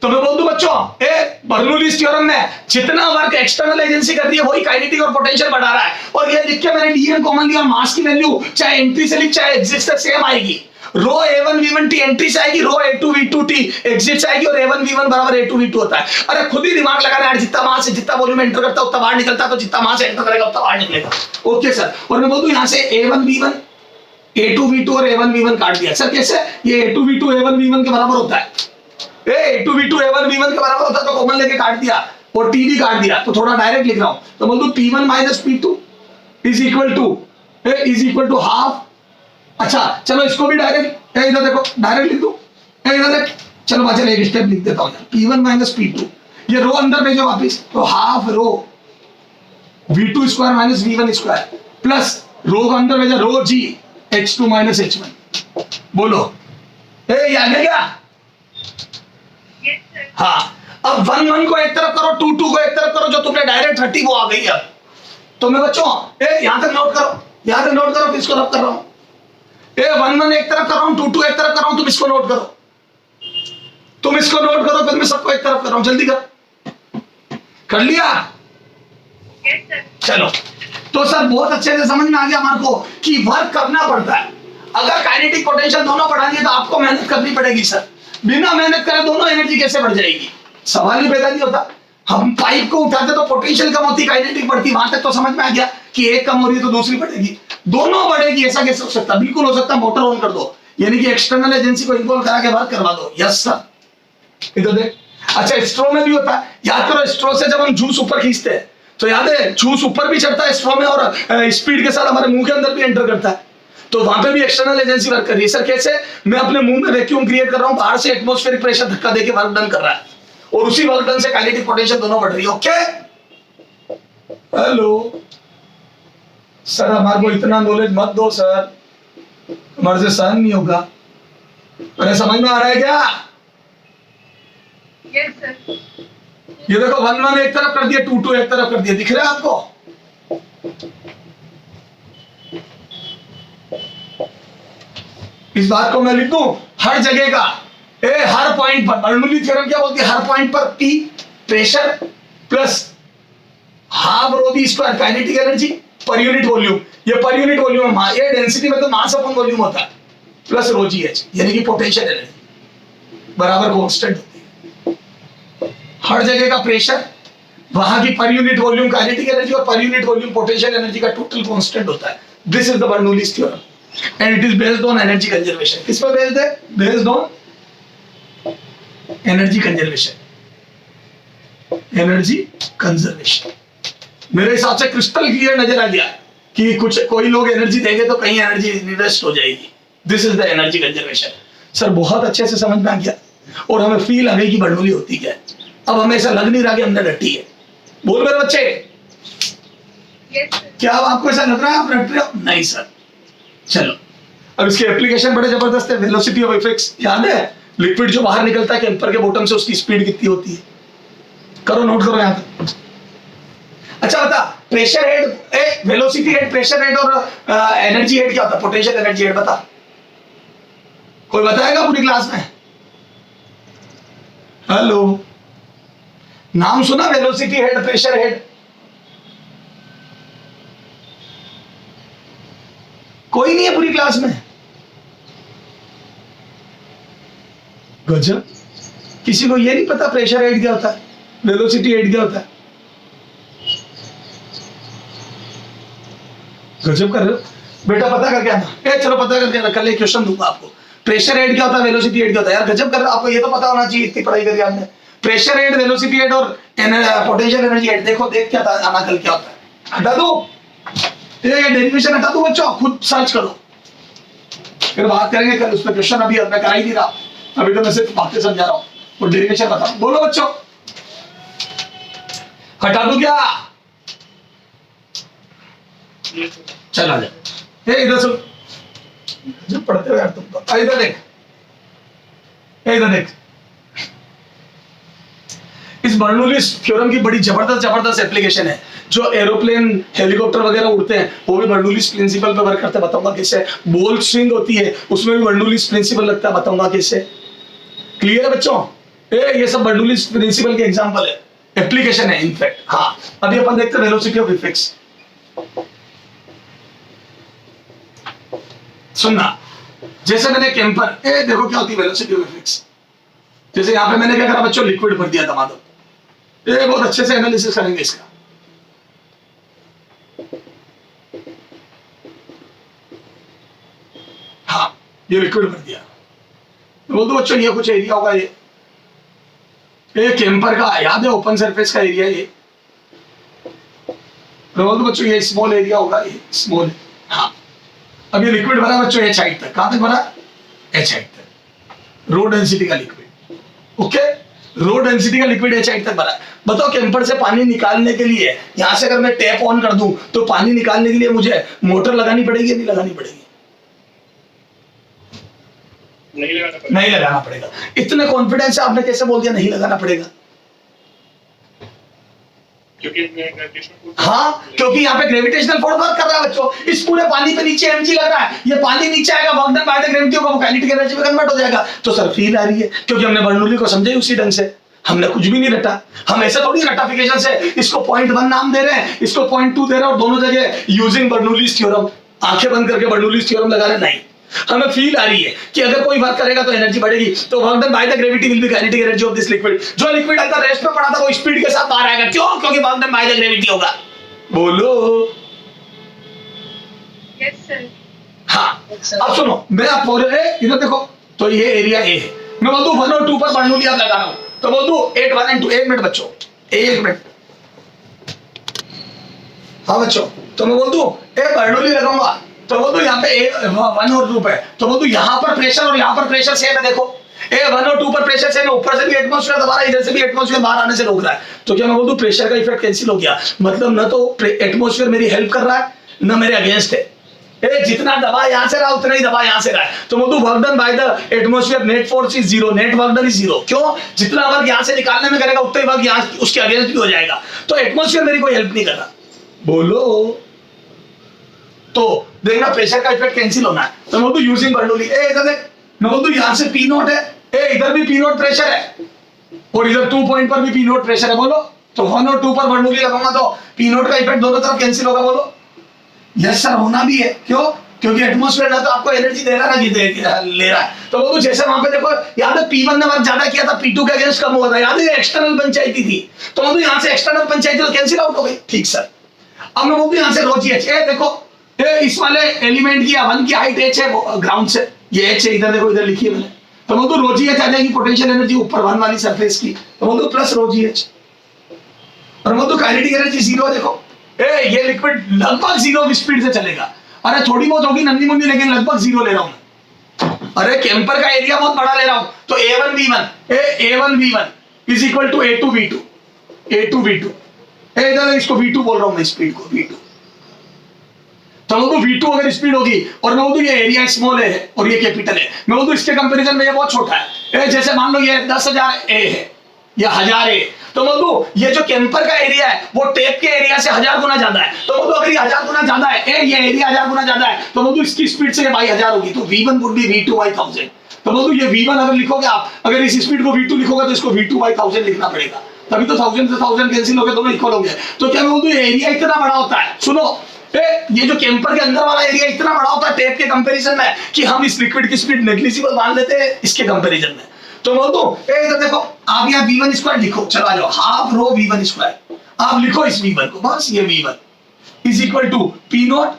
तो मैं बोल दूं बच्चों, ए बर्नौलीज थ्योरम में जितना वर्क एक्सटर्नल एजेंसी कर रही है वही काइनेटिक और पोटेंशियल बढ़ा रहा है, और ये लिख के मैंने डीएम कॉमन लिया, मास की वैल्यू चाहे एंट्री से लिख चाहे एग्जिट से सेम आएगी। रो A1 V1T एंट्री से आएगी, रो A2 V2T एग्जिट से आएगी, और A1 V1 बराबर A2 V2 होता है। अरे खुद ही दिमाग लगाना यार, जितना मास है जितना वॉल्यूम एंटर करता है उतना बाहर निकलता है, तो जितना मास एंटर करेगा उतना बाहर निकलेगा। ओके सर, और मैं बोल दूं यहाँ से A1 V1 A2 V2 और A1 V1 काट दिया। सर कैसे? ये A2 V2 A1 V1 के बराबर होता है, A2 V2 A1 V1 के बराबर होता है, तो कॉमन लेके काट दिया और T भी काट दिया, तो थोड़ा डायरेक्ट लिख रहा हूं, तो बोल दूं P1 minus P2 is equal to half. अच्छा चलो इसको भी डायरेक्ट, इधर देखो डायरेक्ट लिख दूं, इधर देख, चलो बात चले एक स्टेप लिख देता हूं, P1 माइनस P2, ये रो अंदर भेजो वापिस, तो half rho V2 square minus V1 square plus रो को अंदर भेजा, रो G H2 माइनस H1। बोलो ये आ गया क्या? Yes, sir. हाँ, अब 1 1 को एक तरफ करो, 2 2 को एक तरफ करो, जो तुमने डायरेक्ट 30 वो आ गई है। तो मैं बच्चों यहां तक नोट करो, यहां तक नोट करो, इसको रब कर रहा हूं, 1 1 एक तरफ कर रहा हूं, 2 2 एक तरफ कर रहा हूं, तुम इसको नोट करो, तुम इसको नोट करो, फिर मैं सबको एक तरफ कर रहा हूं, जल्दी कर लिया? Yes, sir. चलो, तो सर बहुत अच्छे से समझ में आ गया हमारे को कि वर्क करना पड़ता है। अगर काइनेटिक पोटेंशियल दोनों बढ़ानी है तो आपको मेहनत करनी पड़ेगी सर, बिना मेहनत करे दोनों एनर्जी कैसे बढ़ जाएगी? सवाल ही पैदा नहीं होता। हम पाइप को उठाते तो पोटेंशियल कम होती, काइनेटिक बढ़ती, वहां तक तो समझ में आ गया कि एक कम हो रही है तो दूसरी बढ़ेगी, दोनों बढ़ेगी। ऐसा कैसे हो सकता? बिल्कुल हो सकता, मोटर ऑन कर दो, यानी कि एक्सटर्नल एजेंसी को इन्वॉल्व करा के वर्क करवा दो। यस सर, इधर देख। अच्छा स्ट्रो में भी होता है, याद करो स्ट्रो से जब हम जूस ऊपर खींचते हैं तो याद है जूस ऊपर भी चढ़ता है स्ट्रो में, और स्पीड के साथ हमारे मुंह के अंदर भी एंटर करता है, तो वहां पे भी एक्सटर्नल एजेंसी वर्क कर रही है। सर कैसे? मैं अपने मुंह में वैक्यूम क्रिएट कर रहा हूं, बाहर से एटमॉस्फेरिक प्रेशर धक्का देके वर्क डन कर रहा है, और उसी वर्क डन से काइनेटिक पोटेंशियल दोनों बढ़ रही है। ओके हेलो सर, हमारे को इतना नॉलेज मत दो सर, हमारे से सहन नहीं होगा। अरे समझ में आ रहा है क्या? Yes, sir. ये देखो 1 1 एक तरफ कर दिया, 2 2 एक तरफ कर दिया, दिख रहा है आपको? इस बात को मैं लिख दूं हर जगह का, हर पॉइंट पर बर्नौली थ्योरम क्या बोलती है? हर पॉइंट पर P प्रेशर प्लस हाफ रो V square kinetic energy per unit volume, ये पर यूनिट वॉल्यूम, ये डेंसिटी मतलब मास अपॉन वॉल्यूम होता है, प्लस रो GH यानी कि पोटेंशियल एनर्जी बराबर कांस्टेंट होती है। हर जगह का प्रेशर, वहां की per unit volume kinetic energy और per unit volume potential energy का टोटल कांस्टेंट होता है। This is the Bernoulli's theorem and it is based on energy conservation. किस पर बेस्ड है? Based on energy conservation, energy conservation. मेरे हिसाब से क्रिस्टल क्लियर नजर आ गया कि कुछ कोई लोग एनर्जी देंगे तो कहीं एनर्जी इन्वेस्ट हो जाएगी। This is the energy conservation. Sir बहुत अच्छे से समझ में आ गया और हमें फील आ गई कि बर्नौली होती क्या है। अब हमें ऐसा लग नहीं रहा कि हमने रटी है। बोल मेरे बच्चे, Yes, sir. क्या अब आपको ऐसा लग रहा है आप रट रहे हो? नहीं सर। चलो अब इसके एप्लीकेशन बड़े जबरदस्त है। वेलोसिटी ऑफ इफेक्ट्स याद है, लिक्विड जो बाहर निकलता है कैंपर के बॉटम से उसकी स्पीड कितनी होती है? करो नोट करो यहाँ पे। अच्छा बता, pressure head, velocity head, pressure head और एनर्जी हेड क्या होता है? पोटेंशियल एनर्जी हेड बता, कोई बताएगा पूरी क्लास में? हेलो, नाम सुना वेलोसिटी हेड, प्रेशर हेड? कोई नहीं है पूरी क्लास में? गजब, किसी को ये नहीं पता प्रेशर हेड क्या होता है, वेलोसिटी हेड क्या होता है? गजब कर रहे हो बेटा, पता करके आना। चलो पता करके आना, कल एक क्वेश्चन दूंगा आपको। प्रेशर हेड क्या होता है, वेलोसिटी हेड क्या होता है? यार गजब कर रहे हो, आपको ये तो पता होना चाहिए, इतनी पढ़ाई करी आपने। प्रेशर हेड, वेलोसिटी हेड और पोटेंशियल एनर्जी हेड, देखो देख क्या आना कल क्या होता है। हटा दो ये डेरिवेशन, हटा दो बच्चों, खुद सर्च करो, फिर बात करेंगे कल उस पर। क्वेश्चन अभी मैं करा ही नहीं रहा, अभी तो मैं सिर्फ बातें समझा रहा हूँ, वो डेरिवेशन बताओ। बोलो बच्चों, हटा दो क्या? Yes, sir. चल आ जा, इधर सुन, जब पढ़ते हो यार तुम तो। इधर देख, इधर देख, इस बर्नौलीज थ्योरम की बड़ी जबरदस्त एप्लीकेशन है। जो एरोप्लेन हेलीकॉप्टर वगैरह उड़ते हैं वो भी बर्नौलीज प्रिंसिपल पे वर्क करते हैं, बताऊंगा कैसे। बॉल स्विंग होती है उसमें भी बर्नौलीज प्रिंसिपल लगता है, बताऊंगा कैसे। क्लियर है बच्चों? ये सब बर्नौलीज प्रिंसिपल के एग्जांपल है, एप्लीकेशन है इनफैक्ट। हाँ, अभी अपन देखते हैं वेलोसिटी ऑफ इफेक्ट्स। सुनना, जैसे मैंने कैंपर, देखो क्या होती है वेलोसिटी ऑफ इफेक्ट्स। जैसे यहाँ पे मैंने क्या करा बच्चों, लिक्विड भर दिया दमादम। ये बहुत अच्छे से एनालिसिस करेंगे इसका। हाँ, ये लिक्विड भर दिया, बोल दो बच्चों ये कुछ एरिया होगा, ये कैंपर का याद है, ओपन सरफेस का एरिया ये। बोल दो बच्चों ये स्मॉल एरिया होगा, ये स्मॉल। हाँ, अब ये लिक्विड भरा बच्चों एच हाइट तक। कहां तक भरा? एच हाइट तक। रो डेंसिटी का लिक्विड, ओके, रो डेंसिटी का लिक्विड एच हाइट तक भरा। बताओ कैंपर से पानी निकालने के लिए यहां से अगर मैं टैप ऑन कर दूं तो पानी निकालने के लिए मुझे मोटर लगानी पड़ेगी या नहीं लगानी पड़ेगी? नहीं लगाना पड़ेगा। इतने कॉन्फिडेंस से आपने कैसे बोल दिया नहीं लगाना पड़ेगा? हाँ, क्योंकि यहाँ पे ग्रेविटेशनल फोर्स वर्क कर रहा है बच्चों। इस पूरे पानी पे नीचे एमजी लग रहा है, ये पानी नीचे आएगा, work done by the gravity होगा, वो काइनेटिक एनर्जी में कन्वर्ट हो जाएगा। तो सर फील आ रही है क्योंकि हमने बर्नौली को समझे उसी ढंग से, हमने कुछ भी नहीं रटा। हम ऐसे थोड़ी रटाफिकेशन से इसको 0.1 नाम दे रहे हैं, इसको 0.2 दे रहे हैं और दोनों जगह यूजिंग बर्नौलीज थ्योरम, आंखें बंद करके बर्नौलीज थ्योरम लगा रहे। नहीं, हमें फील आ रही है कि अगर कोई वर्क करेगा तो एनर्जी बढ़ेगी, तो work done by the gravity will be kinetic energy of this liquid. जो लिक्विड अंदर रेस्ट में पड़ा था वो स्पीड के साथ बाहर आएगा। क्यों? क्योंकि work done by the gravity होगा। बोलो। Yes, sir. हाँ, अब सुनो, मैं आप बोल रहे इधर देखो, तो ये एरिया ए है। मैं बोल दूं 1 और 2 पर बर्नौली आप लगा रहा हूं, तो बोल दूं 8 1 and 2। 1 मिनट बच्चों, 1 मिनट। हाँ बच्चों, तो मैं बोल दूं बर्नौली लगाऊंगा, तो बोल दूं यहाँ पे 1 और 2 पे, तो बोल दूं यहाँ पर प्रेशर और यहाँ पर प्रेशर सेम है। देखो 1 और 2 पर प्रेशर सेम है, ऊपर से भी एटमॉस्फेयर दबा रहा है, इधर से भी एटमॉस्फेयर बाहर आने से रोक रहा है। तो क्या मैं बोल दूं प्रेशर का इफेक्ट कैंसिल हो गया? मतलब ना तो एटमॉस्फेयर मेरी हेल्प कर रहा है ना मेरे अगेंस्ट है। जितना दबा यहाँ से रहा उतना ही दबा यहाँ से रहा है। तो बोल दूं work done by the atmosphere net force is 0, net work done is 0। क्यों? जितना वर्क यहाँ से निकालने में करेगा उतना ही वर्क यहाँ उसके अगेंस्ट भी हो जाएगा। तो एटमॉस्फेयर मेरी कोई हेल्प नहीं कर रहा। बोलो, तो देखना प्रेशर का इफेक्ट कैंसिल होना है। तो मैं बोल दूं यूजिंग बर्नौली, इधर देख, मैं बोल दूं यहाँ से P नॉट है, इधर भी P नॉट प्रेशर है और इधर 2 पॉइंट पर भी P नॉट प्रेशर है। बोलो, तो 1 और 2 पर बर्नौली लगाऊंगा तो P नॉट का इफेक्ट दोनों तरफ कैंसिल होगा। बोलो यस सर, होना भी है। क्यों? क्योंकि एटमॉस्फेयर ना तो आपको एनर्जी दे रहा है ना ले रहा है। तो बोलो जैसे वहां पे देखो, याद है P1 ने वर्क ज्यादा किया था, P2 के अगेंस्ट कम हुआ था, याद है एक्सटर्नल पंचायती थी। तो बोलो यहाँ से एक्सटर्नल पंचायती तो कैंसिल आउट हो गई। ठीक सर, अब मैं बोलूँ यहाँ से रो जी एच, देखो इस वाले एलिमेंट की 1 की हाइट h है ग्राउंड से, ये h है, इधर देखो इधर लिखी है मैंने। तो बोल दो रो जी एच आ जाएगी पोटेंशियल एनर्जी ऊपर 1 वाली सरफेस की, तो बोल दो प्लस रो जी एच, और बोल दो काइनेटिक एनर्जी 0 है। देखो ये लिक्विड लगभग जीरो स्पीड से चलेगा। अरे थोड़ी बहुत होगी नन्ही मुन्नी, लेकिन लगभग जीरो ले रहा हूं मैं। अरे कैंपर का एरिया बहुत बड़ा ले रहा हूं, तो A1V1 is equal to A2V2। इधर इसको V2 बोल रहा हूं मैं, स्पीड को V2। तो मैं बोलूं V2 अगर स्पीड होगी और मैं बोलूं ये एरिया स्मॉल है और ये कैपिटल है, मैं बोलूं इसके कंपैरिजन में ये बहुत छोटा है। जैसे मान लो ये 10,000 A है या 1000 A, तो मैं बोलूं ये जो कैंपर का एरिया है वो टेप के एरिया से 1000 गुना ज्यादा है। तो मैं बोलूं अगर ये 1000 गुना ज्यादा है, ये एरिया 1000 गुना ज्यादा है, तो मैं बोलूं इसकी स्पीड से ये बाई 1000 होगी, तो V1 would be V2 by 1000। तो मैं बोलूं ये V1 अगर लिखोगे आप, अगर इस स्पीड को V2 लिखोगे तो इसको V2 बाई 1000 लिखना पड़ेगा, तभी तो 1000 से 1000 कैंसिल हो गए, दोनों इक्वल होंगे। तो क्या मैं बोलूं ये एरिया इतना बड़ा होता है, सुनो ये जो कैंपर के अंदर वाला एरिया इतना बड़ा होता है टेप के कंपैरिजन में कि हम इस लिक्विड की स्पीड नेग्लिजिबल मान लेते हैं इसके कंपैरिजन में। तो बोल दो इधर देखो, आप यहाँ V1 स्क्वायर लिखो, चलो आ जाओ, हाफ रो V1 स्क्वायर आप लिखो इस V1 को, बस ये V1 is equal to P not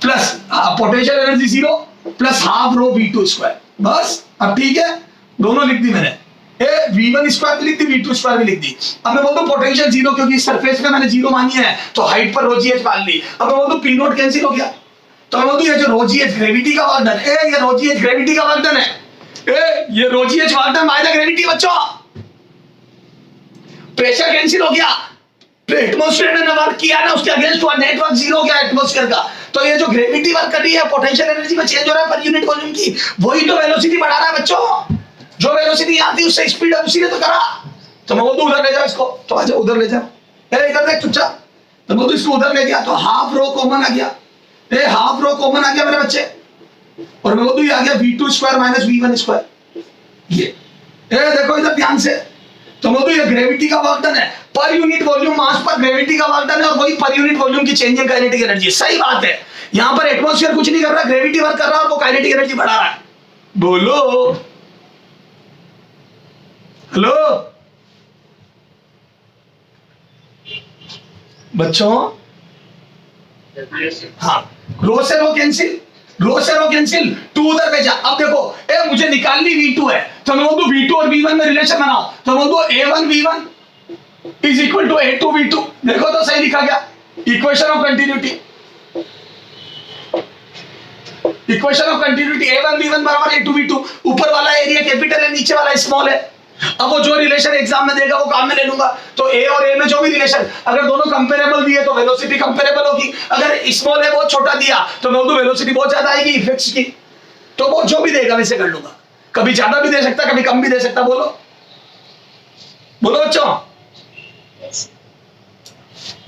plus potential energy 0 plus half rho V2 square, बस। अब ठीक है, दोनों लिख दी मैंने, V1 स्क्वायर भी लिख दी, V2 स्क्वायर भी लिख दी। अब मैं बोलता हूँ पोटेंशियल 0 क्योंकि सरफेस में मैंने 0 मानी है, तो हाइट पर रो GH मान ली। अब मैं बोलता हूँ P नॉट कैंसिल हो गया, तो मैं बोलता हूँ ये जो रो GH ग्रेविटी का वर्क डन है, ये रो GH ग्रेविटी का वर्क डन है, ये रो GH work done by the gravity बच्चों। प्रेशर कैंसिल हो गया, एटमॉस्फेयर ने वर्क किया ना, उसके अगेंस्ट हुआ, नेटवर्क 0 हो गया एटमॉस्फेयर का। तो ये जो ग्रेविटी वर्क कर रही है पोटेंशियल एनर्जी में चेंज हो रहा है पर यूनिट वॉल्यूम की, वही तो वेलोसिटी बढ़ा रहा है बच्चों। जो वेलोसिटी यहाँ थी उससे स्पीड अब उसी ने तो करा। तो मैं बोलूं उधर ले जाओ इसको, तो आ जाओ उधर ले जाओ, इधर देख चुपचाप। तो बोलूं इसको उधर ले गया तो हाफ रो कॉमन आ गया, हाफ रो कॉमन आ गया मेरे बच्चे, और मैं बोलूं ये आ गया V2 square minus V1 square. ये देखो इधर ध्यान से, तो बोलूं ये ग्रेविटी का वर्क डन है, पर यूनिट वॉल्यूम मास पर ग्रेविटी का वर्क डन है, और वही पर यूनिट वॉल्यूम की चेंजिंग काइनेटिक एनर्जी। सही बात है, यहाँ पर एटमॉस्फेयर कुछ नहीं कर रहा, ग्रेविटी वर्क कर रहा है और वो काइनेटिक एनर्जी बढ़ा रहा है। बोलो हेलो बच्चों, हाँ रो से रो कैंसिल, रो से रो कैंसिल, 2 उधर भेजा। अब देखो मुझे निकालनी V2 है, तो मैं बोलूं V2 और V1 में रिलेशन बनाओ, तो मैं बोलूं A1V1 is equal to A2V2। देखो तो सही लिखा गया, equation of continuity, equation of continuity A1V1 बराबर A2V2। ऊपर वाला एरिया कैपिटल है, नीचे वाला स्मॉल है। अब वो जो रिलेशन एग्जाम में देगा वो काम में ले लूंगा। तो A और A में जो भी रिलेशन, अगर दोनों कंपेरेबल दिए तो वेलोसिटी कंपेरेबल होगी। अगर स्मॉल है बहुत छोटा दिया तो मैं बोलूं वेलोसिटी बहुत ज्यादा आएगी इफेक्ट्स की। तो वो जो भी देगा वैसे कर लूंगा, कभी ज्यादा भी दे सकता, कभी कम भी दे सकता। बोलो बोलो बच्चों,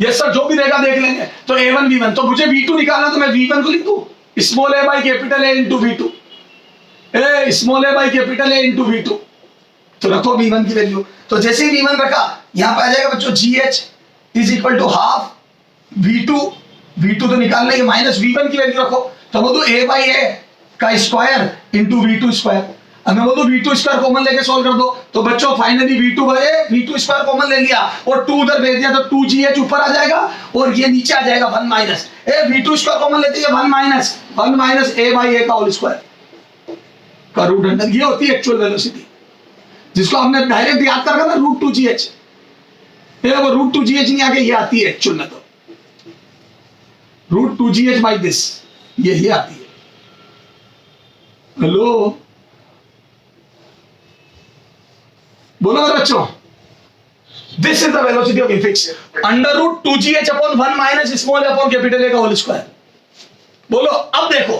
यस सर, जो भी देगा देख लेंगे। तो A1V1, तो मुझे V2 निकालना, तो मैं V1 को लिख दूं small a by capital A into V2, small a by capital A into V2। तो रखो V1 की वैल्यू, तो जैसे ही V1 रखा यहां पर आ जाएगा बच्चों GH is equal to half V2 तो निकालने के माइनस V1 की वैल्यू रखो, तो बोलो A बाई A का स्क्वायर इंटू V2 स्क्वायर। अब मैं बोलूं V2 स्क्वायर कॉमन लेके सॉल्व कर दो, तो बच्चों finally V2 by A, V2 square common ले लिया और 2 उधर भेज दिया, तो 2GH ऊपर आ जाएगा और ये नीचे आ जाएगा 1 माइनस V2 स्क्वायर कॉमन लेते हैं 1 माइनस A बाई A का होल स्क्वायर का रूट अंडर। ये होती है एक्चुअल वेलोसिटी, जिसको हमने डायरेक्ट याद कर रखा था √2GH। वो √2GH नहीं आगे, ये आती है एक्चुअल में, तो √2GH बाई दिस, ये आती है। हेलो बोलो मेरे बच्चों, this is the velocity of effects √2GH upon 1 minus small upon capital A का होल स्क्वायर। बोलो अब देखो,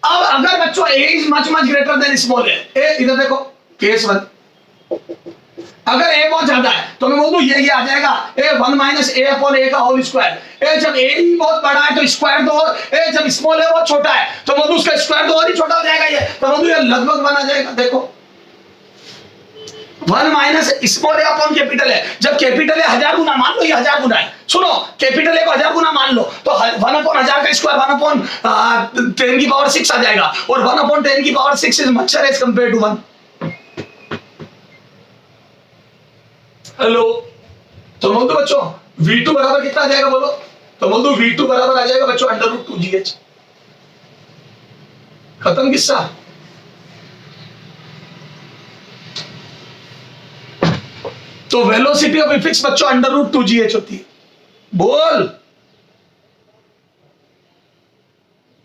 अब अगर बच्चों A is much greater than small A, इधर देखो केस 1, अगर A बहुत ज्यादा है तो मैं बोल दूं ये आ जाएगा 1 माइनस A अपॉन A का होल स्क्वायर। जब A ही बहुत बड़ा है तो स्क्वायर तो, जब स्मॉल है बहुत छोटा है तो बोल दूं उसका स्क्वायर तो और ही छोटा हो जाएगा, ये तो बोल दूं ये लगभग 1 आ जाएगा। देखो 1 minus small A upon capital है, जब कैपिटल A 1000 गुना, मान लो ये 1000 गुना है, सुनो कैपिटल A को 1000 गुना मान लो, तो 1 अपॉन 1000 का स्क्वायर 1 अपॉन 10 की पावर 6 आ जाएगा, और 1 अपॉन 10 की power 6 is much more as compare to 1। Hello, तो बोल दो बच्चों V2 बराबर कितना आ जाएगा, बोलो, तो बोल दो V2 बराबर आ जाएगा बच्चों √2GH। खत्म किस्सा। तो वेलोसिटी ऑफ इफेक्ट्स बच्चों √2GH होती है। बोल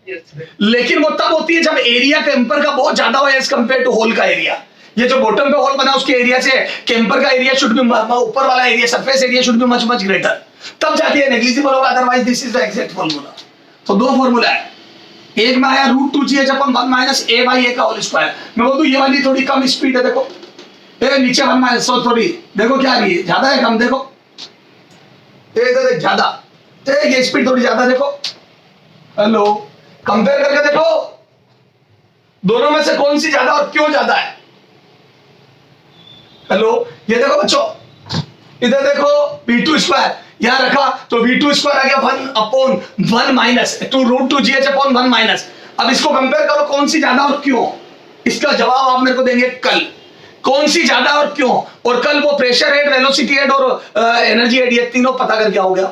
Yes, sir. लेकिन वो तब होती है जब एरिया कैंपर का बहुत ज्यादा हो एज कंपेयर टू होल का एरिया। ये जो बॉटम पे होल बना उसके एरिया से कैंपर का एरिया शुड बी, ऊपर वाला area surface area should be much much greater, तब जाके ये नेग्लिजिबल होगा, otherwise this is the exact formula. तो दो फार्मूला है, एक में आया √2gh upon 1 minus a by a का होल स्क्वायर। मैं बोल दूं ये वाली थोड़ी कम स्पीड है, देखो ये नीचे 1 माइनस, सो थोड़ी देखो क्या आ रही है, ज्यादा है कम, देखो ये इधर देख ज्यादा, तो ये स्पीड थोड़ी ज्यादा, देखो हेलो कंपेयर करके देखो दोनों में से कौन सी ज्यादा और क्यों ज्यादा है। हेलो ये देखो बच्चों, इधर देखो v2 स्क्वायर यहां रखा तो v2 स्क्वायर आ गया 1/1 माइनस √2gh अपॉन 1 माइनस। अब इसको कंपेयर करो कौन सी ज्यादा और क्यों, इसका जवाब आप मेरे को देंगे कल, कौन सी ज्यादा और क्यों, और कल वो प्रेशर हेड, वेलोसिटी हेड और एनर्जी हेड, ये तीनों पता करके आओगे।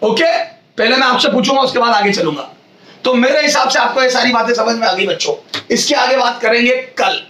ओके, पहले मैं आपसे पूछूंगा उसके बाद आगे चलूंगा। तो मेरे हिसाब से आपको ये सारी बातें समझ में आ गई बच्चों, इसके आगे बात करेंगे कल।